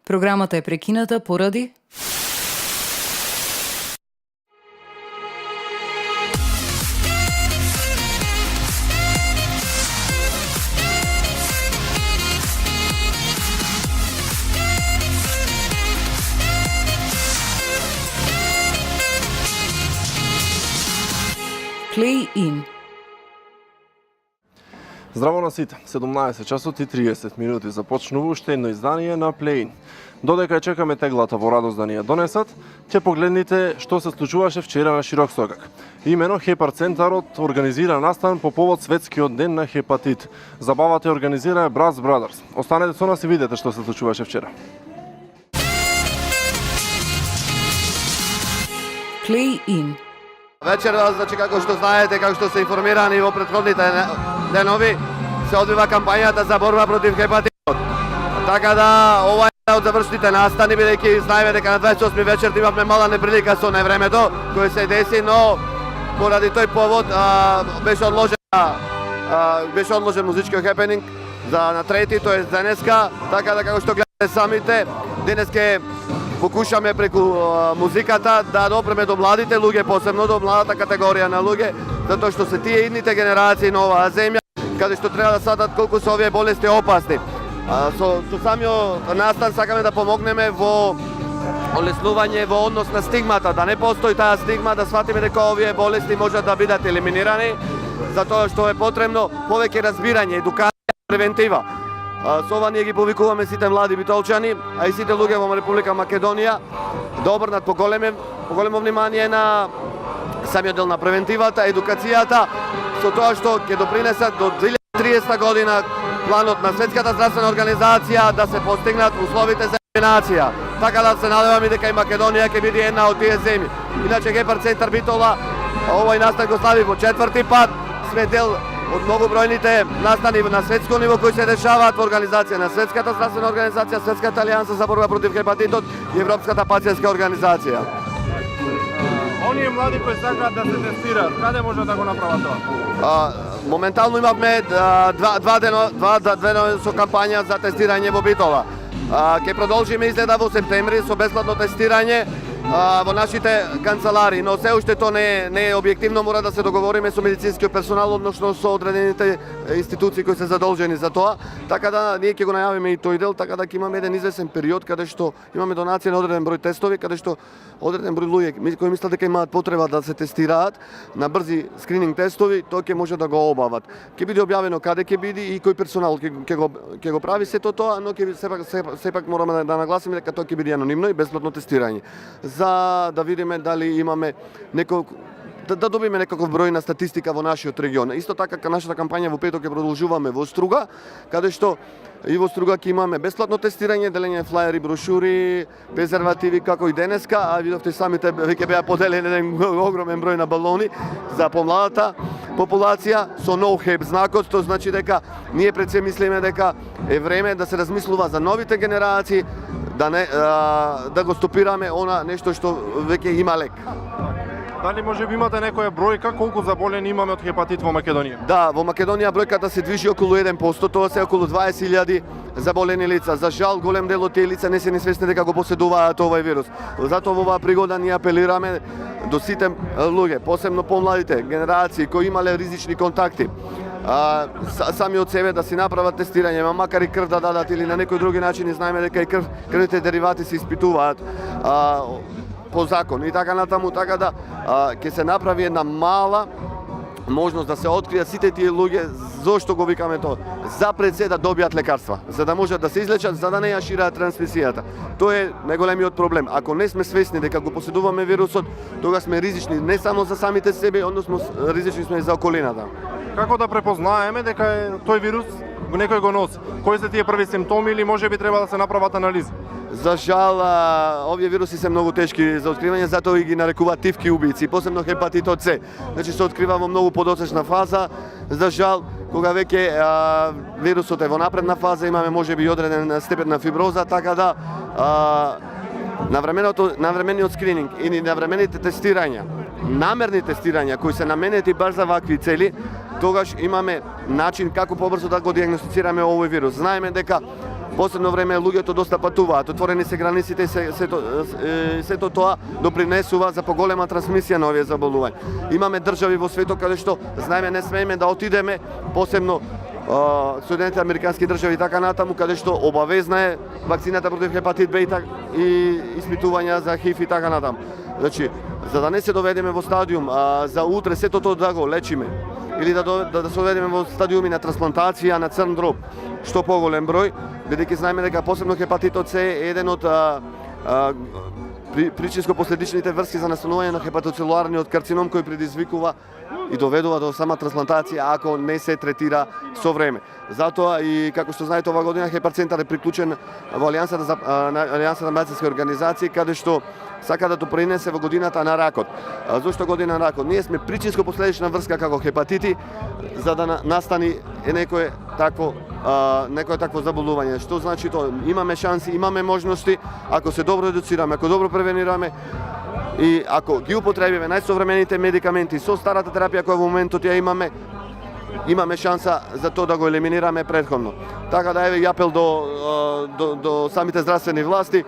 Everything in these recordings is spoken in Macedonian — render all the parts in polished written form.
Програмата е прекината поради Play In. Здраво на сите, 17 часот и 30 минути започнува уште едно издание на Play-In. Додека чекаме теглата во радост да ни ја донесат, ќе погледнете што се случуваше вчера на широк сокак. Имено Хепар центарот организира настан по повод светскиот ден на хепатит. Забавата ја организира Braz Brothers. Останете со нас и видете што се случуваше вчера. Play In. Вечер, значи како што знаете, како што се информирани во претходните денови, се одвива кампањата за борба против хепатитот. Така да, ова е од завршните настани, бидејќи знаеме дека на 28 вечер имавме мала неприлика со невремето кој се деси, но поради тој повод беше одложен музичкиот хепенинг за на 3, тоа е денеска, така да како што гледате самите, денеска покушаме преку музиката да допреме до младите луѓе, посебно до младата категорија на луѓе, затоа што се тие идните генерации на оваа земја, каде што треба да сватат колку се овие болести опасни. Со самиот настан сакаме да помогнеме во олеснување во однос на стигмата, да не постои таа стигма, да сватиме дека овие болести можат да бидат елиминирани, затоа што е потребно повеќе разбирање, едукација, превентива. Со ова ние ги повикуваме сите млади битолчани, а и сите луѓе во Република Македонија да обрнат поголемо внимание на самиот дел на превентивата, едукацијата, со тоа што ќе допринесат до 2030 година планот на Светската здравствена организација да се постигнат условите за елиминација. Така да се надеваме дека и Македонија ќе биде една од тие земји. Иначе Хепар центар Битола овој настан го слави по 4-ти пат, сме дел од многобројните настани на светско ниво кои се дешаваат во организација на Светската здравствена организација, Светската алијанса за борба против хепатитот и Европската пациентска организација. Оние млади кои сакаат да се тестираат, каде може да го направат тоа? Моментално имавме две денови со кампања за тестирање во Битола. Ќе продолжиме изгледа во септември со бесплатно тестирање во нашите канцелари, но се уште тоа не е објективно, мора да се договориме со медицинскиот персонал, односно со одредените институции кои се задолжени за тоа, така да ние ќе го најавиме и тој дел, така да ќе имаме еден извесен период каде што имаме донација на одреден број тестови, каде што одреден број луѓе кои мислат дека имаат потреба да се тестираат на брзи скрининг тестови, тоа ќе може да го обават. Ќе биде објавено каде ќе биде и кој персонал ќе го прави сето тоа, но ќе сепак мораме да нагласиме дека тоа ќе биде анонимно и бесплатно тестирање, за да видиме дали имаме да добиме некаков број на статистика во нашиот регион. Исто така нашата кампања во петок ќе продолжуваме во Струга, каде што и во Струга ќе имаме бесплатно тестирање, делење флаери, брошури, презервативи како и денеска, а видовте самите веќе беа поделени еден огромен број на балони за помладата популација со no hep знакот, тоа значи дека ние пред се мислиме дека е време да се размислува за новите генерации, да го стопираме она нешто што веќе има лек. Дали може би имате некоја бројка колку заболени имаме од хепатит во Македонија? Да, во Македонија бројката се движи околу 1%, тоа се околу 20.000 заболени лица. За жал, голем дел од тие лица не се ни свесни дека го поседуваат овој вирус. Затоа во оваа пригода ние апелираме до сите луѓе, посебно помладите генерации кои имале ризични контакти, сами од себе да си направат тестирање, макар и крв да дадат или на некои други начини, знаеме дека и крвните деривати се испитуваат по закон и така натаму, така да ќе се направи една мала можност да се откријат сите тие луѓе, зошто го викаме тоа, за пред се да добијат лекарства, за да можат да се излечат, за да не ја шират трансмисијата. Тоа е најголемиот проблем. Ако не сме свесни дека го поседуваме вирусот, тога сме ризични не само за самите себе, односно ризични сме и за околината. Како да препознаеме дека тој вирус некој го носи? Кои се тие први симптоми или може би треба да се направат анализи? За жал, овие вируси се многу тешки за откривање, затоа и ги нарекуваат тивки убици, посебно хепатитот С. Значи се открива во многу подоцнешна фаза. За жал, кога веќе вирусот е во напредна фаза, имаме можеби и одреден степен на фиброза, така да навремениот скрининг и навремените тестирања, намерни тестирања кои се наменети баш за вакви цели, тогаш имаме начин како побрзо да го дијагностицираме овој вирус. Знаеме дека Последно време луѓето доста патуваат, отворени се границите и сето тоа допринесува за поголема трансмисија на овие заболувања. Имаме држави во светот каде што знаеме не смееме да отидеме, посебно Соединените американски држави и така натаму, каде што обавезна е вакцината против хепатит Б и испитувања за ХИВ и така натаму. Значи, за да не се доведеме во стадиум за утре сето тоа да го лечиме или да се доведеме во стадиуми на трансплантација на црн дроб, што поголем број, бидејќи знаеме дека посебно хепатитот С е еден од причинско-последичните врски за настанување на хепатоцелуларниот карцином кој предизвикува и доведува до сама трансплантација ако не се третира со време. Затоа и како што знаете оваа година Хепарцентар е приклучен во Алијансата на медицински организации каде што сака да допринесе во годината на ракот. Зошто година на ракот? Ние сме причинско последична врска како хепатити за да настани некое такво заболување. Што значи тоа? Имаме шанси, имаме можности ако се добро едуцираме, ако добро превенираме и ако ги употребиме најсовремените медикаменти со старата терапија која во моментот ја имаме шанса за тоа да го елиминираме претходно. Така да еве и апел до самите здравствени власти,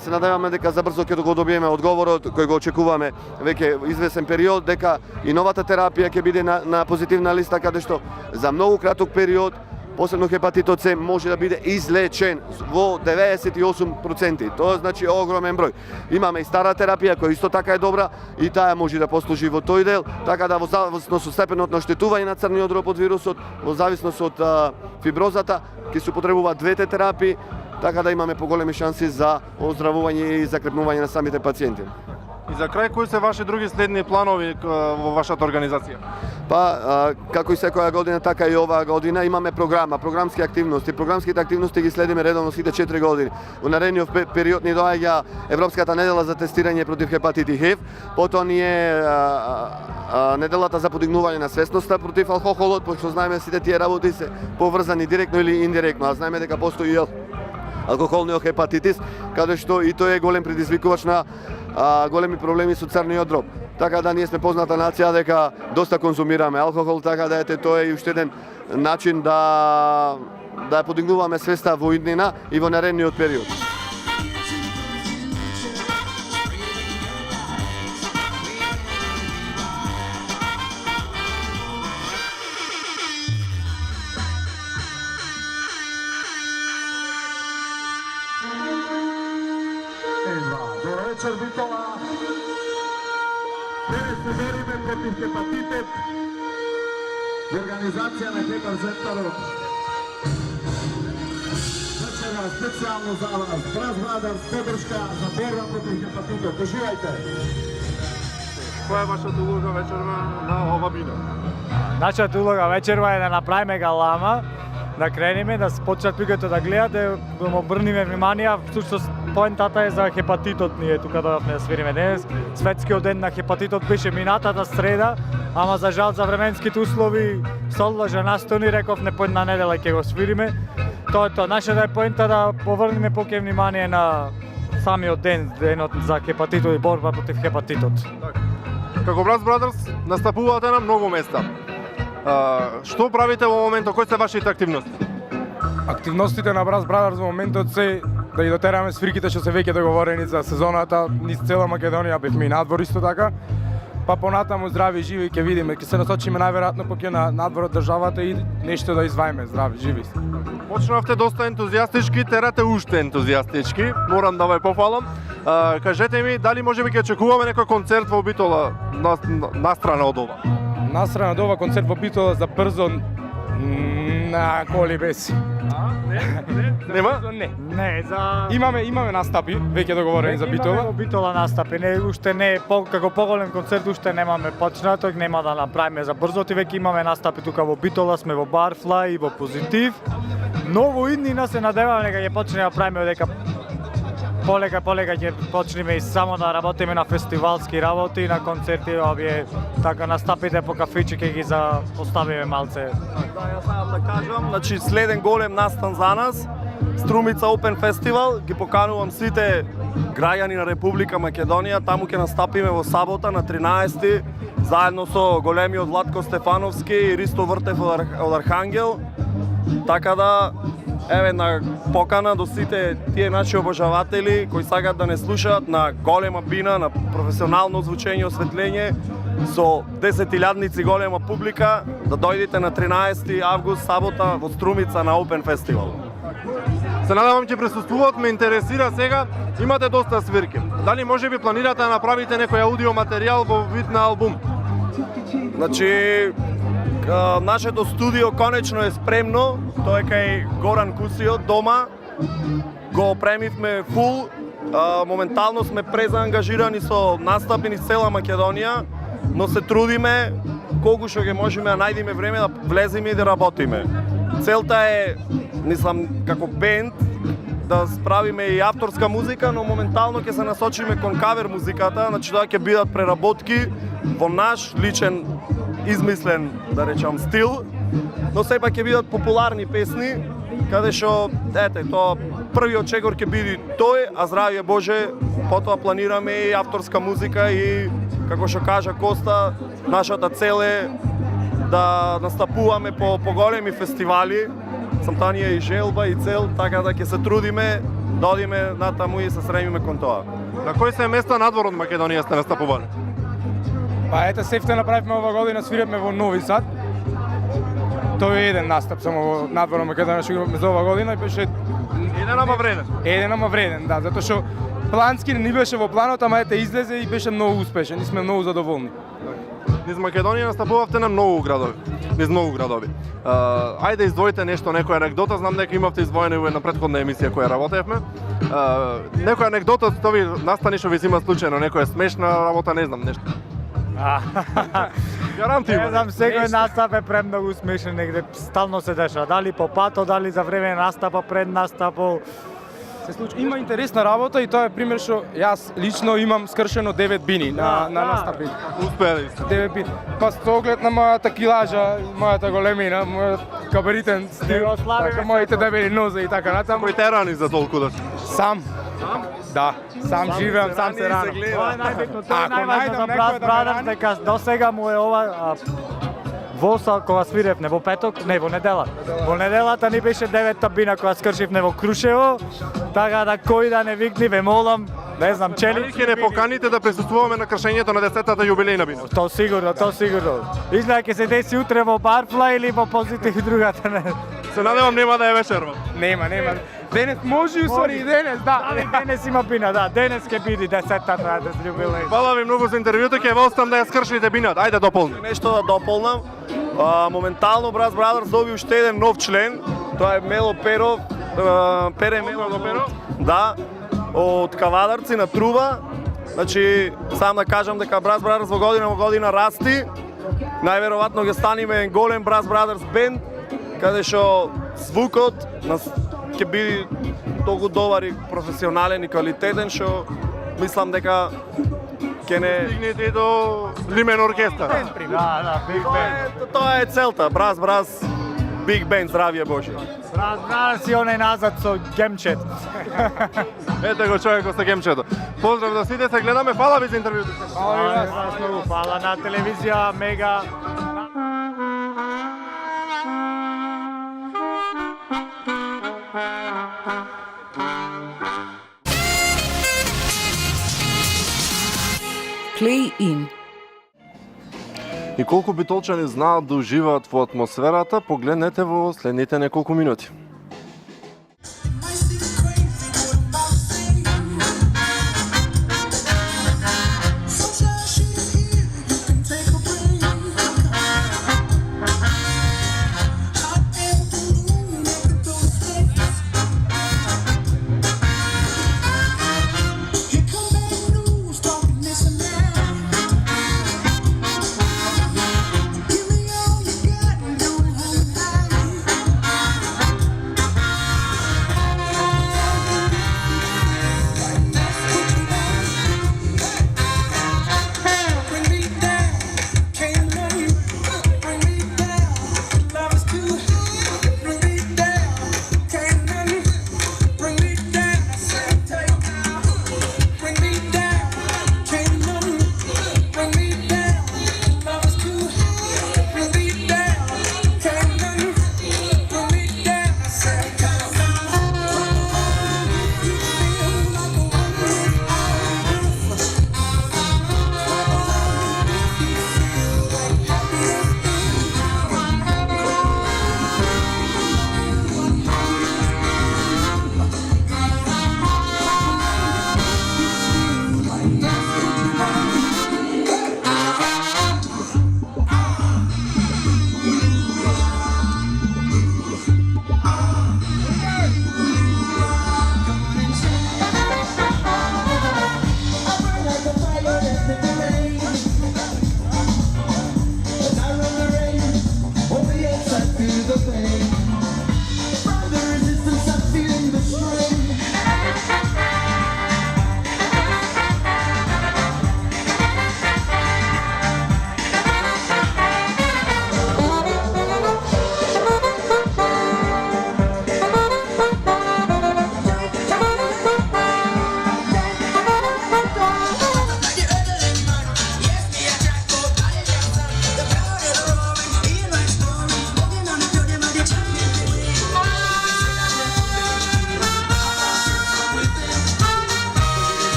се надеваме дека забрзо ќе го добиеме одговорот кој го очекуваме веќе извесен период, дека и новата терапија ќе биде на позитивна листа каде што за многу краток период посебно хепатитот С може да биде излечен во 98%. Тоа значи огромен број. Имаме и стара терапија која исто така е добра и таа може да послужи во тој дел, така да во зависност од степенот на оштетување на црниот дроб од вирусот, во зависност од фиброзата, ќе се употребуваат двете терапии, така да имаме поголеми шанси за оздравување и закрепнување на самите пациенти. И за крај, кои се ваши други следни планови во вашата организација? Па, како и секоја година, така и оваа година имаме програмски активности. Програмските активности ги следиме редовно сите 4 години. Во наредниот период ни доаѓа Европската недела за тестирање против хепатит и ХИВ, потоа ни е неделата за подигнување на свесноста против алкохолот, пошто знаеме сите тие работи се поврзани директно или индиректно, а знаеме дека постои алкохолниот хепатитис, каде што и тој е голем предизвикувач на големи проблеми со црниот дроб. Така да ние сме позната нација дека доста конзумираме алкохол, така да тоа е уште еден начин да подигнуваме свеста во иднина и во наредниот период. Добро вечер, Битола. Денес се бориме против хепатитет во организација на Хепарцентарот. Вечера специјално за вас, Брас Брадерс, подршка за борба против хепатитет. Уживајте! Која е вашата улога вечерва на ова бино? Нашата улога вечерва е да направиме галама, да кренеме, да почнат луѓето да гледат, да му обрниме внимание. Всушност поентата е за хепатитот, ние тука дојавме да свириме денес. Светскиот ден на хепатитот беше минатата среда, ама за жал за временските услови се одложа настони, реков не поедна недела ќе го свириме. Тоа е тоа. Нашата е поента да поврнеме поќе внимание на самиот ден, денот за хепатитот и борба против хепатитот. Како Брас Брадерс настапувате на многу места. Што правите во моментот? Кои се вашите активности? Активностите на Брас Брадерс во моментот се да ги дотераме свирките што се веќе договорени за сезоната низ цела Македонија, бевме и надвор исто така. Па понатаму здрави живи ќе видиме, ќе се насочиме најверојатно поќе на надвор од државата и нешто да изваиме здрави живи. Почнавте доста ентузијастички, терате уште ентузијастички. Морам да ве пофалам. Кажете ми, дали можеме ќе очекуваме некој концерт во Битола настрана од ова? Настрана од ова концерт во Битола за брзо на коли без. Нема? Не, за Имаме настапи, веќе договорени за Битола. Имаме во Битола настапи, уште не како поголем концерт уште немаме почнаток, нема да направиме за брзоти, веќе имаме настапи тука во Битола, сме во Барфла и во Позитив. Но во иднина се надеваме дека ќе почнеме да правиме дека полека ќе почнеме и само да работиме на фестивалски работи, на концерти, овие така настапите по кафичи ќе ги поставиме малце. Да, јас сакам да кажам, значи следен голем настан за нас, Струмица Open Festival, ги поканувам сите граѓани на Република Македонија, таму ќе настапиме во сабота на 13 заедно со големиот Владко Стефановски и Ристо Вртев од Архангел. Така да еве една покана до сите тие наши обожаватели кои сакаат да не слушаат на голема бина, на професионално звучење и осветлење со 10.000 голема публика да дојдете на 13 август сабота во Струмица на Open Festival. Се надевам ќе присуствуваат, ме интересира сега, имате доста свирки. Дали може би планирате да направите некој аудио материјал во вид на албум? Значи, нашето студио конечно е спремно, тоа е кај Горан Кусио дома, го опремивме фул, моментално сме презаангажирани со настапи низ цела Македонија, но се трудиме колку што ќе можеме да најдеме време да влеземе и да работиме. Целта е, мислам, како бенд, да справиме и авторска музика, но моментално ќе се насочиме кон кавер музиката, значи тоа ќе бидат преработки во наш личен измислен, да речам, стил, но сепак ќе бидат популарни песни, каде што, ете, тоа првиот чекор ќе биде тој, а здравје Боже, потоа планираме и авторска музика и, како што кажа Коста, нашата цел е да настапуваме по големи фестивали. Самта ни е и желба и цел, така да ќе се трудиме да одиме натаму и се стремиме кон тоа. На кои се места надвор од Македонија сте настапували? Па ете, сефте направивме ова година, свиревме во Нови Сад. Тој е еден настап само во надвор од Македонија што имавме за ова година и беше Еден ама вреден. еден ама вреден, да, затоа што плански не беше во планот, ама ете излезе и беше многу успешен и сме многу задоволни. Низ Македонија настапувавте на многу градови. Низ многу градови. Ајде издвоите нешто, некоја анекдота, знам дека имавте издвоена и во една претходна емисија која работевме. Некоја анекдота што ви настани што ви има случајно, некоја смешна работа, не знам нешто. Гаранти Не има. знам, секој настап е премногу смешен, негде стално се дешава. Дали по пато, дали за време на настапа, пред настапот. Се случи, има интересна работа и тоа е пример што јас лично имам скршено 9 бини на настапи. Успеали сте. 9 бини. Па со оглед на мојата килажа, мојата големина, мојот габаритен стил, го славиме така моите дебели нозе и така натаму. Кој те рани за толку да? Сам. Да, сам живеам, сам се ранам. Тоа е најбитно, тоа е Ако најважно најдам за некој Брас да ме Брадерс, рани- дека досега му е ова Воса кога свиревне во петок, не во недела. Во неделата ни беше 9-та бина кога скршивне во Крушево, така да кој да не викни, ве молам, не знам, Дали чели. ќе не поканите да присуствуваме на кршењето на 10-та јубилејна бина? То сигурно, то сигурно. Изгледа ќе се деси утре во Барфла или во Позитив другата. Не. Се надевам нема да е вечерва. Нема. Денес може усвари и денес, да. Али денес има бина, да, денес ќе биде 10-та на јубилеј. Фала ви многу за интервјуто, ќе ве оставам да ја скршите бината. Ајде дополни. Нешто да дополнам. Моментално Брас Брадерс доби уште еден нов член. Тоа е Мело Перов, Пере Мело Перов? Да, од Кавадарци на Труба. Значи, сам да кажам дека Брас Брадерс во година расти. Најверојатно ќе станеме голем Брас Брадерс бенд, каде што звукот ќе биде толку добар и професионален и квалитетен, што мислам дека ќе не... Стигнете и до Лимен оркестар. Да, Биг Бен. Тоа е целта, Брас, Биг Бен, здравје Боже. Разбрана си оној назад со гемчет. Ете го човекот со гемчето. Поздрав за сите, се гледаме. Фала ви за интервјуто. Фала на телевизија, мега. Play in. И колку битолчани знаат да уживаат во атмосферата, погледнете во следните неколку минути.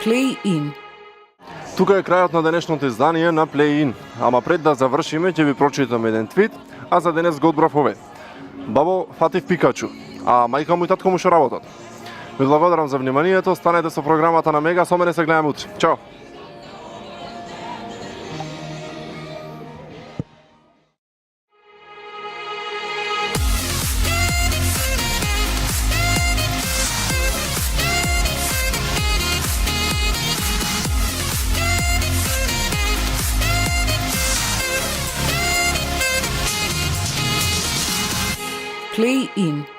Play in. Тука е крајот на денешното издание на Play In. Ама пред да завршиме, ќе ви прочитам еден твит, а за денес го одбрав ове. Бабо, фатив Пикачу, а мајка му и татко му шо работат. Ви благодарам за вниманието, станете со програмата на Мега, со мене се гледаме утре. Чао! Play in.